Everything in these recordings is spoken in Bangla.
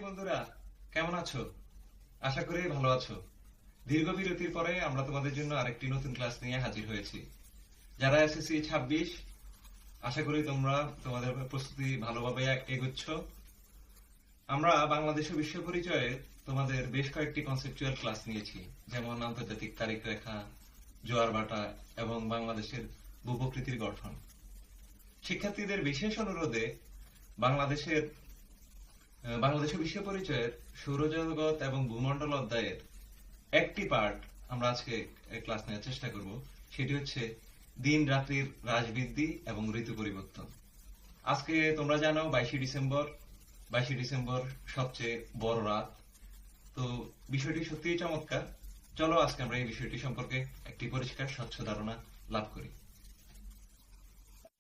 বন্ধুরা, কেমন আছো? আশা করি ভালো আছো। দীর্ঘ বিরতির পরে আমরা তোমাদের জন্য আরেকটি নতুন ক্লাস নিয়ে হাজির হয়েছি। যারা এসএসসি 26, আশা করি তোমরা তোমাদের প্রস্তুতি ভালোভাবে এগোচ্ছ। আমরা বাংলাদেশ ও বিশ্ব পরিচয়ে তোমাদের বেশ কয়েকটি কনসেপচুয়াল ক্লাস নিয়েছি, যেমন আন্তর্জাতিক তারিখ রেখা, জোয়ার ভাটা এবং বাংলাদেশের ভূপ্রকৃতির গঠন। শিক্ষার্থীদের বিশেষ অনুরোধে বাংলাদেশের বাংলাদেশ ও বিশ্ব পরিচয়ের সৌরজগৎ এবং ভূমণ্ডল অধ্যায়ের একটি পার্ট আমরা আজকে ক্লাস নেওয়ার চেষ্টা করব। সেটি হচ্ছে দিন রাত্রির হ্রাসবৃদ্ধি এবং ঋতু পরিবর্তন। আজকে তোমরা জানো 22শে ডিসেম্বর সবচেয়ে বড় রাত। তো বিষয়টি সত্যিই চমৎকার। চলো আজকে আমরা এই বিষয়টি সম্পর্কে একটি পরিষ্কার স্বচ্ছ ধারণা লাভ করি।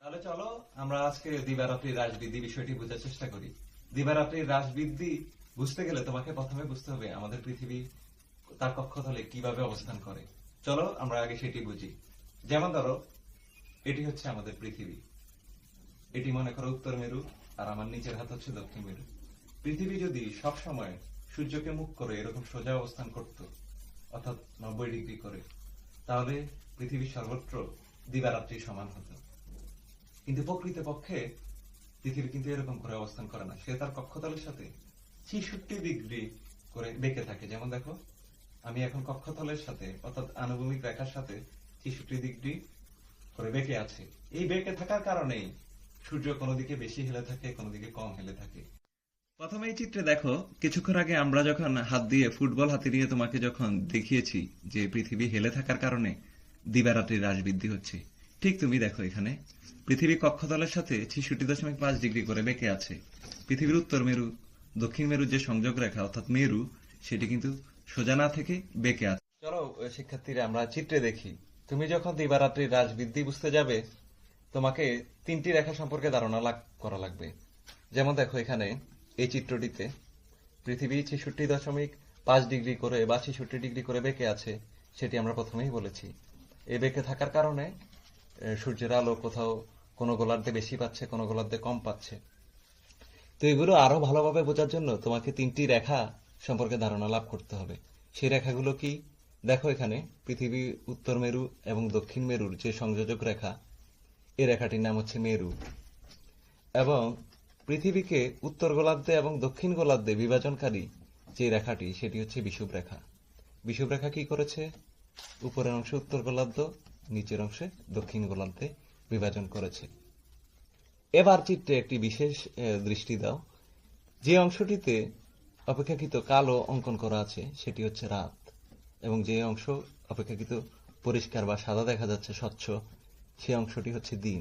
তাহলে চলো আমরা আজকে দিবারাত্রির হ্রাসবৃদ্ধি বিষয়টি বোঝার চেষ্টা করি। দিবারাত্রির হ্রাসবৃদ্ধি বুঝতে গেলে তোমাকে প্রথমে বুঝতে হবে আমাদের পৃথিবী তার কক্ষতলে কিভাবে অবস্থান করে। চলো আমরা আগে সেটি বুঝি। যেমন ধরো, এটি হচ্ছে আমাদের পৃথিবী। এটি মনে করো উত্তর মেরু, আর আমার নিচের হাত হচ্ছে দক্ষিণ মেরু। পৃথিবী যদি সব সময় সূর্যকে মুখ করে এরকম সোজা অবস্থান করত, অর্থাৎ 90 ডিগ্রি করে, তাহলে পৃথিবীর সর্বত্র দিবারাত্রি সমান হতো। কিন্তু প্রকৃতপক্ষে পৃথিবী কিন্তু এরকম করে অবস্থান করে না। সে তার কক্ষতলের সাথে 66 ডিগ্রি করে বেঁকে থাকে। যেমন দেখো, আমি এখন কক্ষতলের সাথে অর্থাৎ আনুভূমিক রেখার সাথে 66 ডিগ্রি করে বেঁকে আছে। এই বেঁকে থাকার কারণেই সূর্য কোনো দিকে বেশি হেলে থাকে, কোনো দিকে কম হেলে থাকে। প্রথমে এই চিত্রে দেখো, কিছুক্ষণ আগে আমরা যখন হাত দিয়ে ফুটবল হাতে নিয়ে তোমাকে যখন দেখিয়েছি যে পৃথিবী হেলে থাকার কারণে দিবারাত্রির হ্রাসবৃদ্ধি হচ্ছে, ঠিক তুমি দেখো এখানে পৃথিবী কক্ষতলের সাথে 66.5 ডিগ্রি করে বেঁকে আছে। পৃথিবীর উত্তর মেরু দক্ষিণ মেরুর যে সংযোগ রেখা অর্থাৎ মেরু, সেটি কিন্তু সোজা না থেকে বেঁকে আছে। চলো শিক্ষার্থীরা আমরা চিত্রে দেখি। তুমি যখন দিবারাত্রির হ্রাসবৃদ্ধি বুঝতে যাবে, তোমাকে তিনটি রেখা সম্পর্কে ধারণা লাভ করা লাগবে। যেমন দেখো এখানে এই চিত্রটিতে পৃথিবী 66.5 ডিগ্রি করে বা 66 ডিগ্রি করে বেঁকে আছে, সেটি আমরা প্রথমেই বলেছি। এই বেঁকে থাকার কারণে সূর্যের আলো কোথাও কোনো গোলার্ধে বেশি পাচ্ছে, কোনো গোলার্ধে কম পাচ্ছে। তো এগুলো আরো ভালোভাবে বোঝার জন্য তোমাকে তিনটি রেখা সম্পর্কে ধারণা লাভ করতে হবে। সেই রেখাগুলো কি? দেখো এখানে পৃথিবী উত্তর মেরু এবং দক্ষিণ মেরুর যে সংযোজক রেখা, এই রেখাটির নাম হচ্ছে মেরু। এবং পৃথিবীকে উত্তর গোলার্ধে এবং দক্ষিণ গোলার্ধে বিভাজনকারী যে রেখাটি, সেটি হচ্ছে বিষুব রেখা। বিষুব রেখা কি করেছে? উপরের অংশে উত্তর গোলার্ধ, নিচের অংশে দক্ষিণ গোলার্ধে বিভাজন করেছে। এবার চিত্রে একটি বিশেষ দৃষ্টি দাও। যে অংশটিতে অপেক্ষাকৃত কালো অঙ্কন করা আছে সেটি হচ্ছে রাত, এবং যে অংশ অপেক্ষাকৃত পরিষ্কার বা সাদা দেখা যাচ্ছে, স্বচ্ছ, সে অংশটি হচ্ছে দিন।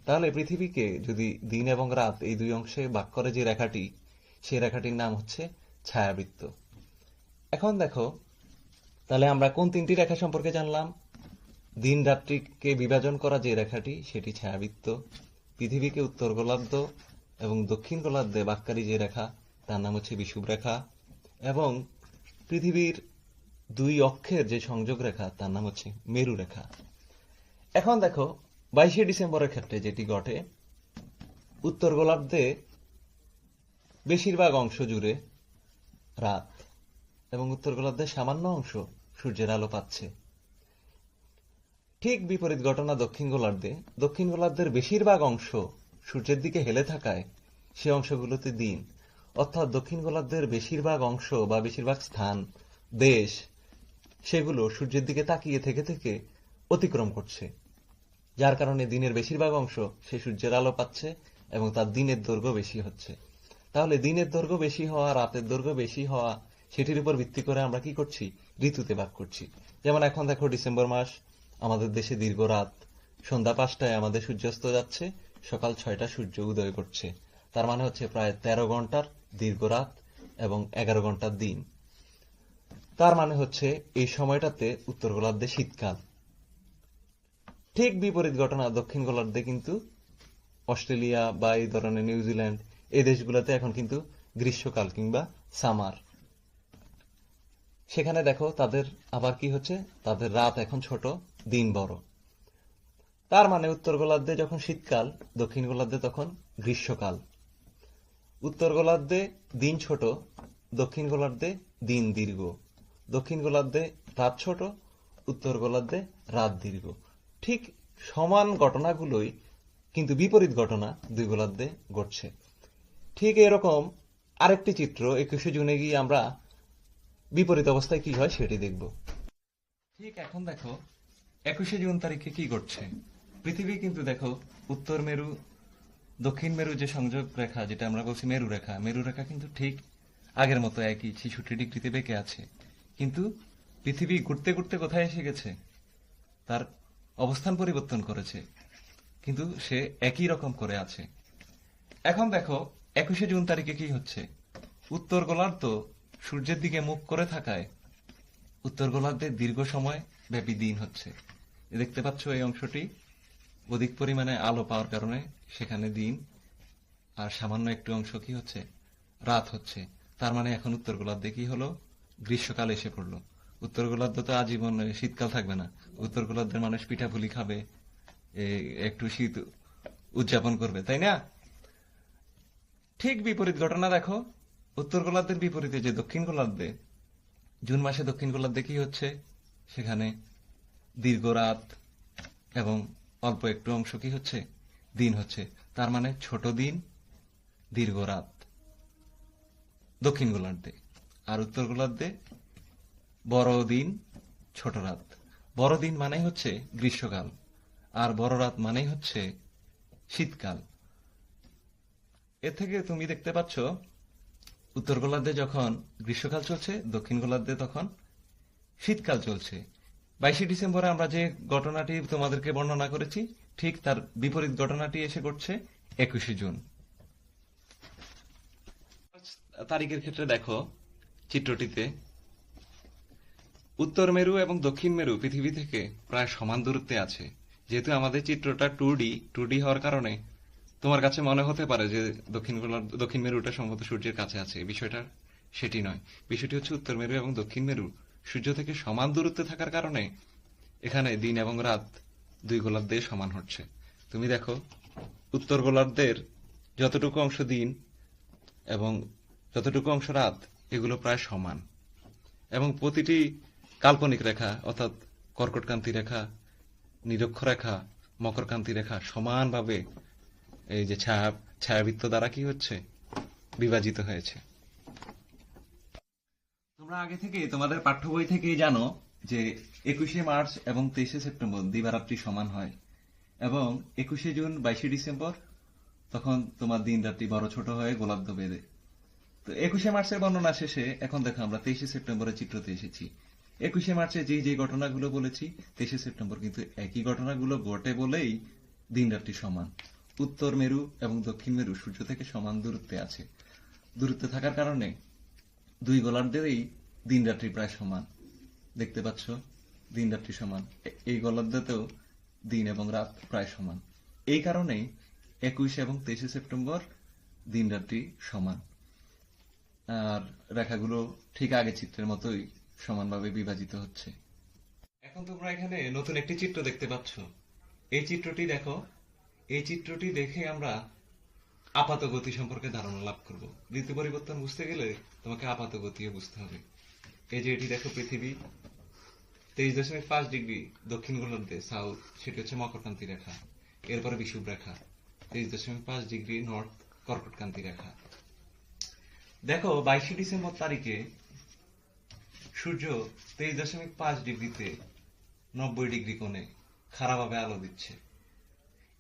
তাহলে পৃথিবীকে যদি দিন এবং রাত এই দুই অংশে ভাগ করে যে রেখাটি, সেই রেখাটির নাম হচ্ছে ছায়াবৃত্ত। এখন দেখো, তাহলে আমরা কোন তিনটি রেখা সম্পর্কে জানলাম? দিন রাত্রিকে বিভাজন করা যে রেখাটি, সেটি ছায়াবৃত্ত। পৃথিবীকে উত্তর গোলার্ধ এবং দক্ষিণ গোলার্ধে ভাগকারী যে রেখা, তার নাম হচ্ছে বিষুব রেখা। এবং পৃথিবীর দুই অক্ষের যে সংযোগ রেখা, তার নাম হচ্ছে মেরু রেখা। এখন দেখো 22শে ডিসেম্বরের ক্ষেত্রে যেটি ঘটে, উত্তর গোলার্ধে বেশিরভাগ অংশ জুড়ে রাত এবং উত্তর গোলার্ধের সামান্য অংশ সূর্যের আলো পাচ্ছে। ঠিক বিপরীত ঘটনা দক্ষিণ গোলার্ধে। দক্ষিণ গোলার্ধের বেশিরভাগ অংশ সূর্যের দিকে হেলে থাকায় সে অংশগুলোতে দিন, অর্থাৎ দক্ষিণ গোলার্ধের বেশিরভাগ অংশ বা বেশিরভাগ স্থান, দেশ, সেগুলো সূর্যের দিকে তাকিয়ে থেকে থেকে অতিক্রম করছে, যার কারণে দিনের বেশিরভাগ অংশ সে সূর্যের আলো পাচ্ছে এবং তার দিনের দৈর্ঘ্য বেশি হচ্ছে। তাহলে দিনের দৈর্ঘ্য বেশি হওয়া, রাতের দৈর্ঘ্য বেশি হওয়া, সেটির উপর ভিত্তি করে আমরা কি করছি? ঋতুতে ভাগ করছি। যেমন এখন দেখো ডিসেম্বর মাস, আমাদের দেশে দীর্ঘ রাত। সন্ধ্যা 5টায় আমাদের সূর্যাস্ত যাচ্ছে, সকাল 6টায় সূর্য উদয় করছে। তার মানে হচ্ছে প্রায় 13 ঘন্টার দীর্ঘ রাত এবং 11 ঘন্টার দিন। তার মানে হচ্ছে এই সময়টাতে উত্তর গোলার্ধে শীতকাল। ঠিক বিপরীত ঘটনা দক্ষিণ গোলার্ধে, কিন্তু অস্ট্রেলিয়া বা এই ধরনের নিউজিল্যান্ড, এই দেশগুলোতে এখন কিন্তু গ্রীষ্মকাল কিংবা সামার। সেখানে দেখো তাদের আবার কি হচ্ছে? তাদের রাত এখন ছোট, দিন বড়। তার মানে উত্তর গোলার্ধে যখন শীতকাল, দক্ষিণ গোলার্ধে তখন গ্রীষ্মকাল। উত্তর গোলার্ধে দিন ছোট, দক্ষিণ গোলার্ধে দিন দীর্ঘ, দক্ষিণ গোলার্ধে রাত ছোট, উত্তর গোলার্ধে রাত দীর্ঘ। ঠিক সমান ঘটনাগুলোই কিন্তু বিপরীত ঘটনা দুই গোলার্ধে ঘটছে। ঠিক এরকম আরেকটি চিত্র 21শে জুনে গিয়ে আমরা বিপরীত অবস্থায় কি হয় সেটি দেখব। ঠিক এখন দেখো 21শে জুন তারিখে কি ঘটছে। পৃথিবী কিন্তু দেখো উত্তর মেরু দক্ষিণ মেরু যে সংযোগ রেখা, যেটা আমরা বলছি মেরু রেখা কিন্তু ঠিক আগের মতো একই 66 ডিগ্রিতে বেঁকে আছে। কিন্তু পৃথিবী ঘুরতে ঘুরতে কোথায় এসে গেছে, তার অবস্থান পরিবর্তন করেছে, কিন্তু সে একই রকম করে আছে। এখন দেখো 21শে জুন তারিখে কি হচ্ছে। উত্তর গোলার্ধ সূর্যের দিকে মুখ করে থাকায় উত্তর গোলার্ধে দীর্ঘ সময় ব্যাপী দিন হচ্ছে। দেখতে পাচ্ছ এই অংশটি অধিক পরিমাণে আলো পাওয়ার কারণে সেখানে দিন, আর সামান্য একটু অংশ কি হচ্ছে, রাত হচ্ছে। তার মানে এখন উত্তর গোলার্ধে কি হলো, গ্রীষ্মকাল এসে পড়লো। উত্তর গোলার্ধে তো আজীবন শীতকাল থাকবে না। উত্তর গোলার্ধের মানুষ পিঠাপুলি খাবে, একটু শীত উদযাপন করবে, তাই না? ঠিক বিপরীত ঘটনা দেখো উত্তর গোলার্ধের বিপরীতে যে দক্ষিণ গোলার্ধে, জুন মাসে দক্ষিণ গোলার্ধে কি হচ্ছে, সেখানে দীর্ঘ রাত এবং অল্প একটু অংশ কি হচ্ছে, দিন হচ্ছে। তার মানে ছোট দিন দীর্ঘ রাত দক্ষিণ গোলার্ধে, আর উত্তর গোলার্ধে বড় দিন ছোট রাত। বড় দিন মানেই হচ্ছে গ্রীষ্মকাল, আর বড় রাত মানেই হচ্ছে শীতকাল। এ থেকে তুমি দেখতে পাচ্ছ উত্তর গোলার্ধে যখন গ্রীষ্মকাল চলছে, দক্ষিণ গোলার্ধে তখন শীতকাল চলছে। 22শে ডিসেম্বরে আমরা যে ঘটনাটি তোমাদেরকে বর্ণনা করেছি, ঠিক তার বিপরীত ঘটনাটি এসে ঘটছে 21শে জুন তারিখের ক্ষেত্রে। দেখো চিত্রটিতে উত্তর মেরু এবং দক্ষিণ মেরু পৃথিবী থেকে প্রায় সমান দূরত্বে আছে। যেহেতু আমাদের চিত্রটা 2D হওয়ার কারণে তোমার কাছে মনে হতে পারে যে দক্ষিণ মেরুটা সম্ভবত সূর্যের কাছে আছে। বিষয়টা সেটি নয়। বিষয়টি হচ্ছে উত্তর মেরু এবং দক্ষিণ মেরু সূর্য থেকে সমান দূরত্বে থাকার কারণে এখানে দিন এবং রাত দুই গোলার্ধে সমান হচ্ছে। তুমি দেখো উত্তর গোলার্ধের যতটুকু অংশ দিন এবং যতটুকু অংশ রাত, এগুলো প্রায় সমান, এবং প্রতিটি কাল্পনিক রেখা অর্থাৎ কর্কটক্রান্তি রেখা, নিরক্ষরেখা, মকরক্রান্তি রেখা সমানভাবে এই যে ছায়াবৃত্ত দ্বারা কি হচ্ছে, বিভাজিত হয়েছে। তোমরা আগে থেকে তোমাদের পাঠ্য বই থেকেই জানো যে 21শে মার্চ এবং 23শে সেপ্টেম্বর দিবারাত্রি সমান হয়, এবং 21শে জুন 22শে ডিসেম্বর তখন তোমার দিন রাত্রি বড় ছোট হয়ে গোলার্ধ বেঁধে। তো 21শে মার্চের বর্ণনা শেষে এখন দেখো আমরা 23শে সেপ্টেম্বরের চিত্রতে এসেছি। 21শে মার্চে যে ঘটনাগুলো বলেছি, 23শে সেপ্টেম্বর কিন্তু একই ঘটনাগুলো ঘটে বলেই দিন রাত্রি সমান। উত্তর মেরু এবং দক্ষিণ মেরু সূর্য থেকে সমান দূরত্বে আছে। দূরত্বে থাকার কারণে দুই গোলার্ধেরই দিন রাত্রি প্রায় সমান। দেখতে পাচ্ছ দিন রাত্রি সমান। এই গোলার্ধেতেও দিন এবং রাত প্রায় সমান। এই কারণেই 21 এবং 23শে সেপ্টেম্বর দিন রাত্রি সমান, আর রেখাগুলো ঠিক আগে চিত্রের মতোই সমানভাবে বিভাজিত হচ্ছে। এখন তোমরা এখানে নতুন একটি চিত্র দেখতে পাচ্ছ। এই চিত্রটি দেখো। এই চিত্রটি দেখে আমরা আপাত গতি সম্পর্কে ধারণা লাভ করব। ঋতু পরিবর্তন বুঝতে গেলে তোমাকে আপাত গতিও বুঝতে হবে। এই যে এটি দেখো, পৃথিবী 23.5 ডিগ্রি দক্ষিণ গোলার্ধে সাউথ, সেটি হচ্ছে মকরক্রান্তি রেখা। এরপরে বিষুব রেখা 23.5 ডিগ্রি নর্থ, কর্কটক্রান্তি রেখা। দেখো 22শে ডিসেম্বর তারিখে সূর্য 23.5 ডিগ্রিতে 90 ডিগ্রি কোণে খাড়াভাবে আলো দিচ্ছে।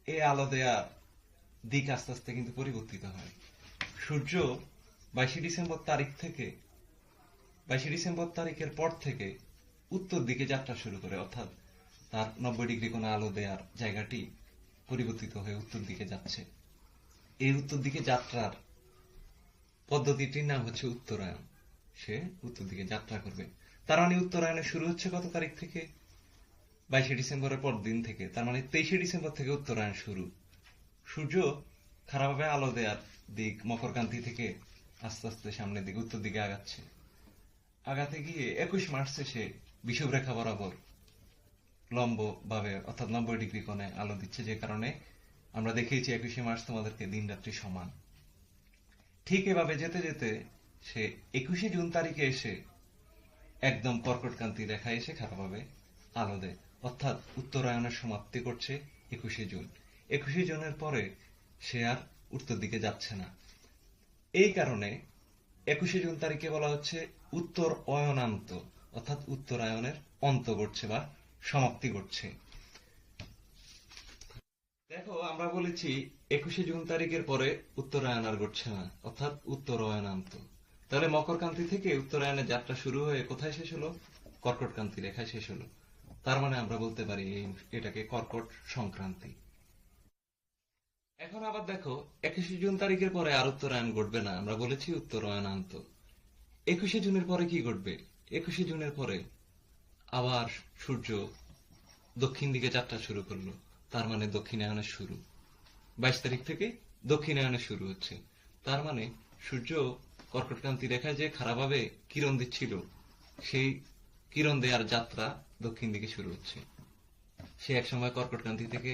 এই আলো দেওয়ার দিক আস্তে আস্তে কিন্তু পরিবর্তিত হয়। সূর্য 22শে ডিসেম্বর তারিখের পর থেকে উত্তর দিকে যাত্রা শুরু করে, অর্থাৎ তার 90 ডিগ্রি কোণে আলো দেওয়ার জায়গাটি পরিবর্তিত হয়ে উত্তর দিকে যাচ্ছে। এই উত্তর দিকে যাত্রার পদ্ধতিটির নাম হচ্ছে উত্তরায়ণ। সে উত্তর দিকে যাত্রা করবে। তার মানে উত্তরায়ণের শুরু হচ্ছে কত তারিখ থেকে? 22শে ডিসেম্বরের পর দিন থেকে। তার মানে 23শে ডিসেম্বর থেকে উত্তরায়ণ শুরু। সূর্য খারাপভাবে আলো দেওয়ার দিক মকরক্রান্তি থেকে আস্তে আস্তে সামনের দিকে উত্তর দিকে আগাচ্ছে। আগাতে গিয়ে 21 মার্চে সে বিষুব রেখা বরাবর লম্ব ভাবে অর্থাৎ 90 ডিগ্রি কোণে আলো দিচ্ছে, যে কারণে আমরা দেখিয়েছি 21শে মার্চ তোমাদেরকে দিন রাত্রি সমান। ঠিক এভাবে যেতে যেতে সে 21শে জুন তারিখে এসে একদম কর্কটক্রান্তি রেখায় এসে খারাপভাবে আলো দেয়, অর্থাৎ উত্তরায়ণের সমাপ্তি করছে 21শে জুন। 21শে জুনের পরে সে আর উত্তর দিকে যাচ্ছে না। এই কারণে 21শে জুন তারিখে বলা হচ্ছে উত্তর অয়নান্ত, অর্থাৎ উত্তরায়ণের অন্ত ঘটছে বা সমাপ্তি ঘটছে। দেখো, আমরা বলেছি 21শে জুন তারিখের পরে উত্তরায়ণ আর ঘটছে না, অর্থাৎ উত্তর অয়নান্ত। তাহলে মকরক্রান্তি থেকে উত্তরায়ণের যাত্রা শুরু হয়ে কোথায় শেষ হলো? কর্কটক্রান্তি রেখায় শেষ হলো। তার মানে আমরা বলতে পারি এটাকে কর্কট সংক্রান্তি। এখন আবার দেখো, 21শে জুন তারিখের পরে আর উত্তরায়ণ ঘটবে না, আমরা বলেছি উত্তর অয়নান্ত। 21শে জুনের পরে কি ঘটবে? 21শে জুনের পরে আবার সূর্য দক্ষিণ দিকে যাত্রা শুরু করলো, তার মানে দক্ষিণায়নের শুরু। 22 তারিখ থেকে দক্ষিণায়নের শুরু হচ্ছে, তার মানে সূর্য কর্কটক্রান্তি রেখায় যে খারাপভাবে কিরণ দিচ্ছিল, সেই কিরণ দেওয়ার যাত্রা দক্ষিণ দিকে শুরু হচ্ছে। সে একসময় কর্কটক্রান্তি থেকে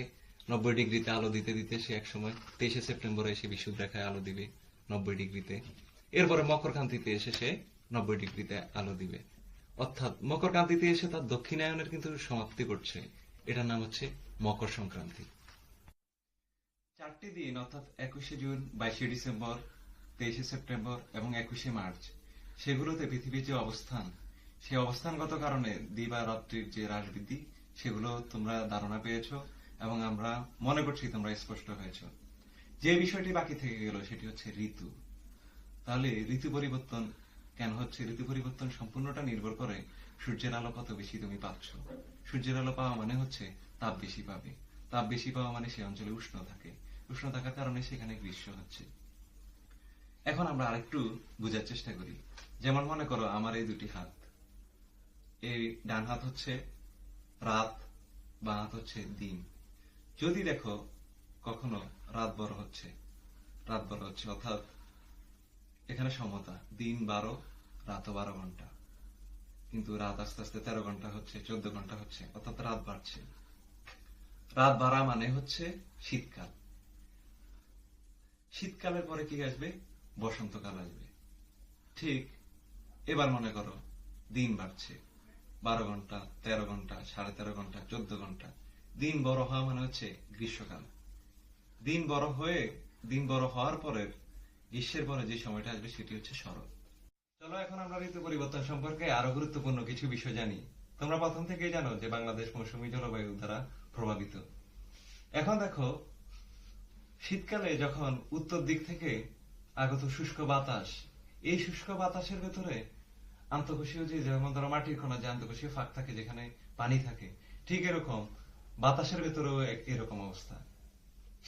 90 ডিগ্রিতে আলো দিতে দিতে সে একসময় 23শে সেপ্টেম্বরে এসে বিষুব রেখায় আলো দিবে 90 ডিগ্রিতে। এরপরে মকরক্রান্তিতে এসে সে 90 ডিগ্রিতে আলো দিবে, অর্থাৎ মকরক্রান্তিতে এসে তার দক্ষিণায়নের কিন্তু সমাপ্তি করছে। এটার নাম হচ্ছে মকর সংক্রান্তি। 4টি দিন, অর্থাৎ 21শে জুন, 22শে ডিসেম্বর, 23শে সেপ্টেম্বর এবং 21শে মার্চ, সেগুলোতে পৃথিবীর যে অবস্থান, সেই অবস্থানগত কারণে দিবা রাত্রির যে হ্রাস বৃদ্ধি, সেগুলো তোমরা ধারণা পেয়েছো এবং আমরা মনে করছি তোমরা স্পষ্ট হয়েছো। যে বিষয়টি বাকি থেকে গেল সেটি হচ্ছে ঋতু। তাহলে ঋতু পরিবর্তন কেন হচ্ছে? ঋতু পরিবর্তন সম্পূর্ণটা নির্ভর করে সূর্যের আলো কত বেশি তুমি পাচ্ছ। সূর্যের আলো পাওয়া মানে হচ্ছে তাপ বেশি পাবে, তাপ বেশি পাওয়া মানে সে অঞ্চলে উষ্ণ থাকে, উষ্ণ থাকার কারণে সেখানে গ্রীষ্ম হচ্ছে। এখন আমরা আরেকটু বোঝার চেষ্টা করি। যেমন মনে করো আমার এই দুটি হাত, এই ডান হাত হচ্ছে রাত, বাঁ হাত হচ্ছে দিন। যদি দেখো কখনো রাত বড় হচ্ছে, অর্থাৎ এখানে সমতা, দিন 12, রাতও 12 ঘন্টা, কিন্তু রাত আস্তে আস্তে 13 ঘন্টা হচ্ছে, 14 ঘন্টা হচ্ছে, অর্থাৎ রাত বাড়ছে। রাত বাড়া মানে হচ্ছে শীতকাল। শীতকালের পরে কি আসবে? বসন্তকাল আসবে। ঠিক এবার মনে করো দিন বাড়ছে, 12 ঘন্টা, 13 ঘন্টা, 13.5 ঘন্টা, 14 ঘন্টা। দিন বড় হওয়া মানে হচ্ছে গ্রীষ্মকাল। দিন বড় হওয়ার পরে গ্রীষ্মের পরে যে সময়টা আসবে সেটি হচ্ছে শরৎ। চলো এখন আমরা ঋতু পরিবর্তন সম্পর্কে আরো গুরুত্বপূর্ণ কিছু বিষয় জানি। তোমরা প্রথম থেকেই জানো যে বাংলাদেশ মৌসুমী জলবায়ু দ্বারা প্রভাবিত। এখন দেখো, শীতকালে যখন উত্তর দিক থেকে আগত শুষ্ক বাতাস, এই শুষ্ক বাতাসের ভেতরে আন্তঃকোষীয় যেমন ধরো মাটির কণা যে আন্তঃকোষীয় ফাঁক থাকে, যেখানে পানি থাকে, ঠিক এরকম বাতাসের ভেতরেও এরকম অবস্থা।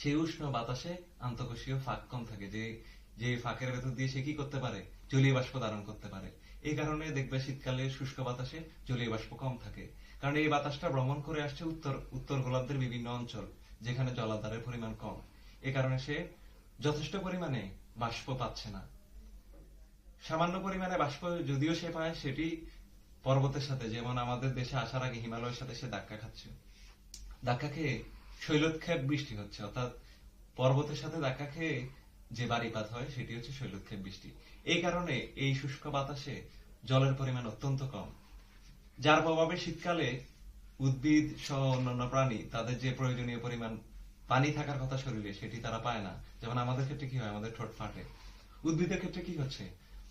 সেই উষ্ণ বাতাসে আন্তঃকোষীয় ফাঁক কম থাকে, যে ফাঁকের ভেতর দিয়ে সে কি করতে পারে? জলীয় বাষ্প ধারণ করতে পারে। এই কারণে দেখবে শীতকালে শুষ্ক বাতাসে জলীয় বাষ্প কম থাকে, কারণ এই বাতাসটা ভ্রমণ করে আসছে উত্তর গোলার্ধের বিভিন্ন অঞ্চল, যেখানে জলাধারের পরিমাণ কম। এ কারণে সে যথেষ্ট পরিমাণে বাষ্প পাচ্ছে না। সামান্য পরিমাণে বাষ্প যদিও সে পায়, সেটি পর্বতের সাথে, যেমন আমাদের দেশে আসার আগে হিমালয়ের সাথে সে ধাক্কা খাচ্ছে, ধাক্কা খেয়ে শৈলক্ষেপ বৃষ্টি হচ্ছে, অর্থাৎ পর্বতের সাথে ধাক্কা খেয়ে যে বাড়িপাত হয় সেটি হচ্ছে শৈলক্ষেপ বৃষ্টি। এই কারণে এই শুষ্ক বাতাসে জলের পরিমাণ অত্যন্ত কম, যার প্রভাবে শীতকালে উদ্ভিদ সহ অন্যান্য প্রাণী তাদের যে প্রয়োজনীয় পরিমাণ পানি থাকার কথা শরীরে, সেটি তারা পায় না। যেমন আমাদের ক্ষেত্রে কি হয়? আমাদের ঠোঁট ফাটে। উদ্ভিদের ক্ষেত্রে কি হচ্ছে?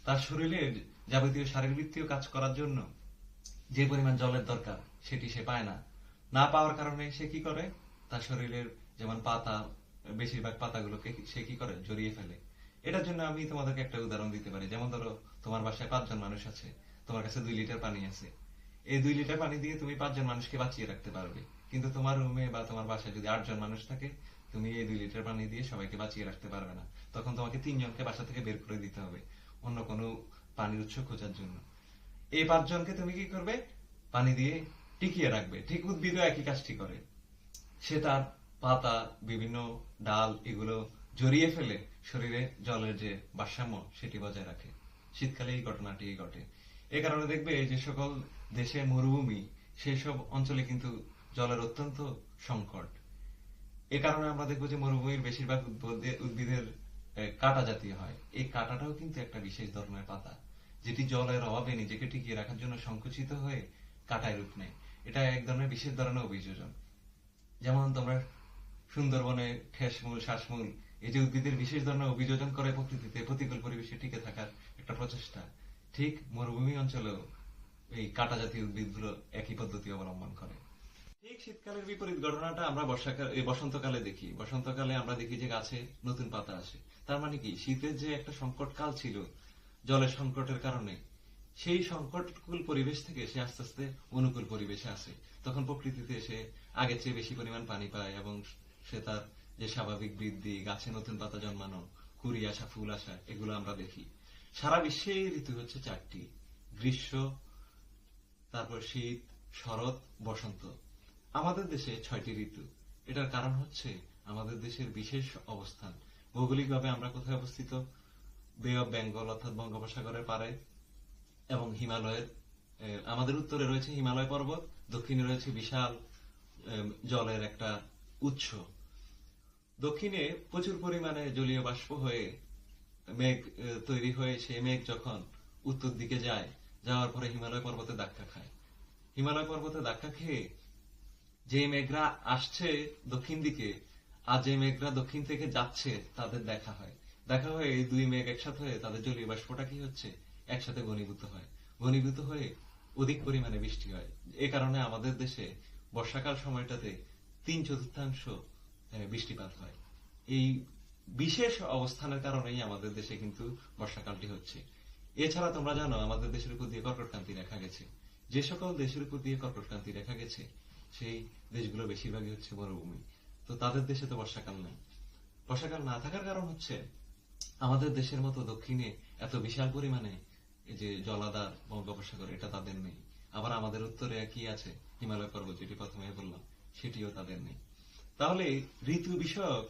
তার শরীরের যাবতীয় শারীরবৃত্তীয় কাজ করার জন্য যে পরিমাণ জলের দরকার সেটি সে পায় না। না পাওয়ার কারণে সে কি করে? তার শরীরের যেমন পাতা, বেশিরভাগ পাতাগুলোকে সে কি করে? জড়িয়ে ফেলে। এটার জন্য আমি তোমাদেরকে একটা উদাহরণ দিতে পারি। যেমন ধরো তোমার বাসায় 5 জন মানুষ আছে, তোমার কাছে 2 লিটার পানি আছে। এই 2 লিটার পানি দিয়ে তুমি 5 জন মানুষকে বাঁচিয়ে রাখতে পারবে, কিন্তু তোমার রুমে বা তোমার বাসায় যদি 8 জন মানুষ থাকে, তুমি এই 2 লিটার পানি দিয়ে সবাইকে বাঁচিয়ে রাখতে পারবে না। তখন তোমাকে 3 জনকে বাসা থেকে বের করে দিতে হবে অন্য কোনো পানির উৎস খোঁজার জন্য। এই 5 জনকে তুমি কি করবে? পানি দিয়ে টিকিয়ে রাখবে। ঠিক উদ্ভিদও একই কাজটি করে। সে তার পাতা, বিভিন্ন ডাল এগুলো জড়িয়ে ফেলে শরীরে জলের যে ভারসাম্য সেটি বজায় রাখে। শীতকালে এই ঘটনাটি ঘটে। এ কারণে দেখবে যে সকল দেশে মরুভূমি, সেই সব অঞ্চলে কিন্তু জলের অত্যন্ত সংকট। এ কারণে আমরা দেখবো যে মরুভূমির বেশিরভাগ উদ্ভিদের কাঁটা জাতীয় হয়। এই কাঁটাটাও কিন্তু একটা বিশেষ ধরনের পাতা, যেটি জলের অভাবে নিজেকে টিকিয়ে রাখার জন্য সংকুচিত হয়ে কাঁটায় রূপ নেয়। এটা এক ধরনের বিশেষ ধরনের অভিযোজন। যেমন তোমরা সুন্দরবনে ঠেসমূল, শ্বাসমূল, এই যে উদ্ভিদের বিশেষ ধরনের অভিযোজন করে প্রকৃতিতে প্রতিকূল পরিবেশে টিকে থাকার একটা প্রচেষ্টা, ঠিক মরুভূমি অঞ্চলেও এই কাঁটা জাতীয় উদ্ভিদগুলো একই পদ্ধতি অবলম্বন করে। ঠিক শীতকালের বিপরীত ঘটনাটা আমরা বসন্তকালে দেখি। বসন্তকালে আমরা দেখি যে গাছে নতুন পাতা আসে। তার মানে কি, শীতের যে একটা সংকটকাল ছিল জলের সংকটের কারণে, সেই সংকটকুল পরিবেশ থেকে সে আস্তে আস্তে অনুকূল পরিবেশে আসে। তখন প্রকৃতিতে সে আগের চেয়ে বেশি পরিমাণ পানি পায় এবং সে তার যে স্বাভাবিক বৃদ্ধি, গাছে নতুন পাতা জন্মানো, কুড়ি আসা, ফুল আসা, এগুলো আমরা দেখি। সারা বিশ্বে এই ঋতু হচ্ছে 4টি: গ্রীষ্ম, তারপর শীত, শরৎ, বসন্ত। আমাদের দেশে 6টি ঋতু। এটার কারণ হচ্ছে আমাদের দেশের বিশেষ অবস্থান। ভৌগোলিকভাবে আমরা কোথায় অবস্থিত? বে অফ বেঙ্গল অর্থাৎ বঙ্গোপসাগরের পারে এবং হিমালয়ের, আমাদের উত্তরে রয়েছে হিমালয় পর্বত, দক্ষিণে রয়েছে বিশাল জলের একটা উৎস। দক্ষিণে প্রচুর পরিমাণে জলীয় বাষ্প হয়ে মেঘ তৈরি হয়ে, সেই মেঘ যখন উত্তর দিকে যায়, যাওয়ার পরে হিমালয় পর্বতে ধাক্কা খায়। হিমালয় পর্বতে ধাক্কা খেয়ে যে মেঘরা আসছে দক্ষিণ দিকে আর যে মেঘরা দক্ষিণ থেকে যাচ্ছে, তাদের দেখা হয়। দেখা হয়ে এই দুই মেঘ একসাথে হয়ে তাদের জলীয় বাষ্পটা কি হচ্ছে, একসাথে ঘনীভূত হয়। ঘনীভূত হয়ে অধিক পরিমাণে বৃষ্টি হয়। এ কারণে আমাদের দেশে বর্ষাকাল সময়টাতে 3/4 বৃষ্টিপাত হয়। এই বিশেষ অবস্থানের কারণেই আমাদের দেশে কিন্তু বর্ষাকালটি হচ্ছে। এছাড়া তোমরা জানো আমাদের দেশের উপর দিয়ে কর্কটক্রান্তি রেখা গেছে। যে সকল দেশের উপর দিয়ে কর্কটক্রান্তি রেখা গেছে সেই দেশগুলো বেশিরভাগই হচ্ছে মরুভূমি। তো তাদের দেশে তো বর্ষাকাল নেই। বর্ষাকাল না থাকার কারণ হচ্ছে আমাদের দেশের মতো দক্ষিণে এত বিশাল পরিমাণে এই যে জলাধার বঙ্গোপসাগর, এটা তাদের নেই। আবার আমাদের উত্তরে কি আছে? হিমালয় পর্বত, যেটি প্রথমে বললাম, সেটিও তাদের নেই। তাহলে ঋতু বিষয়ক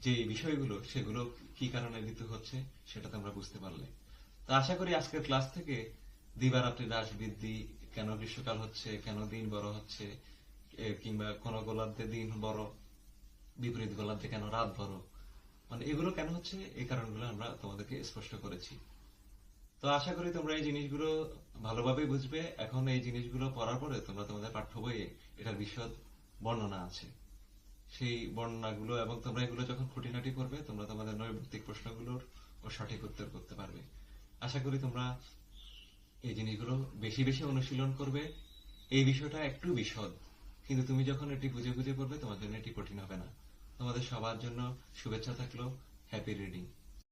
যে বিষয়গুলো, সেগুলো কি কারণে ঋতু হচ্ছে সেটা তোমরা বুঝতে পারলে। তো আশা করি আজকের ক্লাস থেকে দিবারাত্রির হ্রাস বৃদ্ধি, কেন গ্রীষ্মকাল হচ্ছে, কেন দিন বড় হচ্ছে, কিংবা কোন গোলার্ধে দিন বড়, বিপরীত গোলার্ধে কেন রাত বড়, মানে এগুলো কেন হচ্ছে, এই কারণগুলো আমরা তোমাদেরকে স্পষ্ট করেছি। তো আশা করি তোমরা এই জিনিসগুলো ভালোভাবে বুঝবে। এখন এই জিনিসগুলো পড়ার পরে তোমরা তোমাদের পাঠ্য বইয়ে এটার বিশদ বর্ণনা আছে, সেই বর্ণনাগুলো এবং তোমরা এগুলো যখন খুঁটিনাটি করবে, তোমরা তোমাদের নৈর্ব্যক্তিক প্রশ্নগুলোর ও সঠিক উত্তর করতে পারবে। আশা করি তোমরা এই জিনিসগুলো বেশি বেশি অনুশীলন করবে। এই বিষয়টা একটু বিশদ, কিন্তু তুমি যখন এটি বুঝে বুঝে পড়বে, তোমার জন্য এটি কঠিন হবে না। তোমাদের সবার জন্য শুভেচ্ছা থাকলো। Happy reading.